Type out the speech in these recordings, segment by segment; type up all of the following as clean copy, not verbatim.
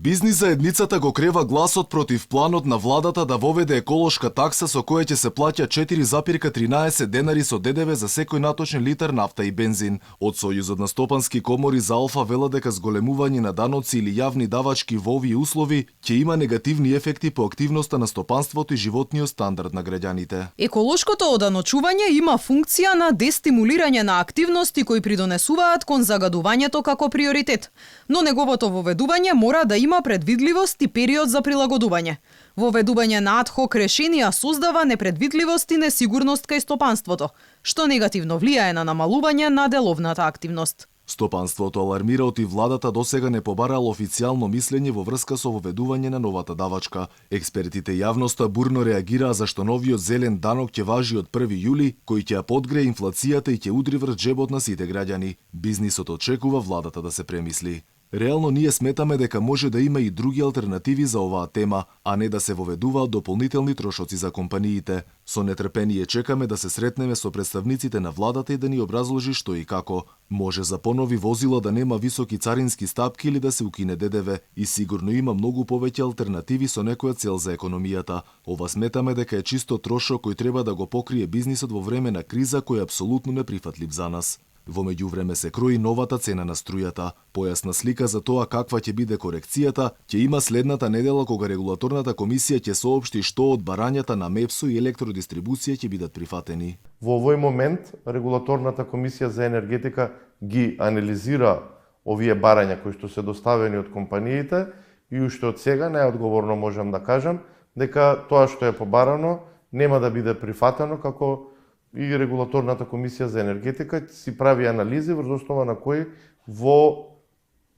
Бизнис заедницата го крева гласот против планот на владата да воведе еколошка такса со која ќе се плаќа 4,13 денари со ДДВ за секој наточен литар нафта и бензин. Од Сојузот на стопански комори за Алфа вела дека зголемување на даноци или јавни давачки во овие услови ќе има негативни ефекти по активноста на стопанството и животниот стандард на граѓаните. Еколошкото оданочување има функција на дестимулирање на активности кои придонесуваат кон загадувањето како приоритет, но неговото воведување мора да има предвидливост и период за прилагодување. Воведување на адхок решенија создава непредвидливост и несигурност кај стопанството, што негативно влијае на намалување на деловната активност. Стопанството алармира оти владата досега не побарала официјално мислење во врска со воведување на новата давачка. Експертите и јавноста бурно реагираа зашто новиот зелен данок ќе важи од 1 јули, кој ќе ја подгрее инфлацијата и ќе удри врз џебот на сите граѓани. Бизнисот очекува владата да се премисли. Реално ние сметаме дека може да има и други алтернативи за оваа тема, а не да се воведуваат дополнителни трошоци за компаниите. Со нетрпение чекаме да се сретнеме со представниците на владата и да ни образложи што и како. Може за понови возила да нема високи царински стапки или да се укине ДДВ и сигурно има многу повеќе алтернативи со некоја цел за економијата. Ова сметаме дека е чисто трошок кој треба да го покрие бизнисот во време на криза кој е апсолутно неприфатлив за нас. Во меѓувреме се крои новата цена на струјата. Појасна слика за тоа каква ќе биде корекцијата ќе има следната недела кога регулаторната комисија ќе соопшти што од барањата на МЕПСО и електродистрибуција ќе бидат прифатени. Во овој момент регулаторната комисија за енергетика ги анализира овие барања кои што се доставени од компаниите и уште од сега најодговорно можам да кажам дека тоа што е побарано нема да биде прифатено, како и регулаторната комисија за енергетика си прави анализи врз основа на кои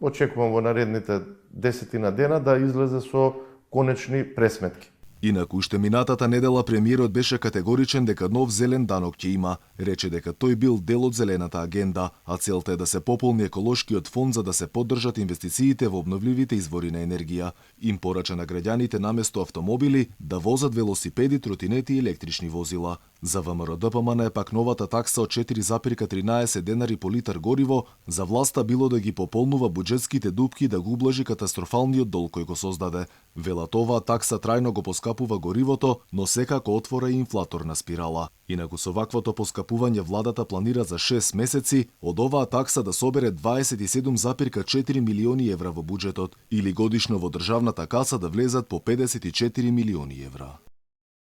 очекувам во наредните 10 дена да излезе со конечни пресметки. Инаку уште минатата недела премиерот беше категоричен дека нов зелен данок ќе има. Рече дека тој бил дел од зелената агенда, а целта е да се пополни еколошкиот фонд за да се поддржат инвестициите во обновливите извори на енергија. Им порача на граѓаните наместо автомобили да возат велосипеди, тротинети и електрични возила. За ВМРО-ДПМН е пак новата такса од 4,13 денари по литар гориво за власта било да ги пополнува буџетските дупки и да го ублажи катастрофалниот дол кој го создаде. Велат оваа такса трајно го поскапува горивото, но секако отвора и инфлаторна спирала. Инаку со ваквото поскапување владата планира за 6 месеци од оваа такса да собере 27,4 милиони евра во буџетот или годишно во државната каса да влезат по 54 милиони евра.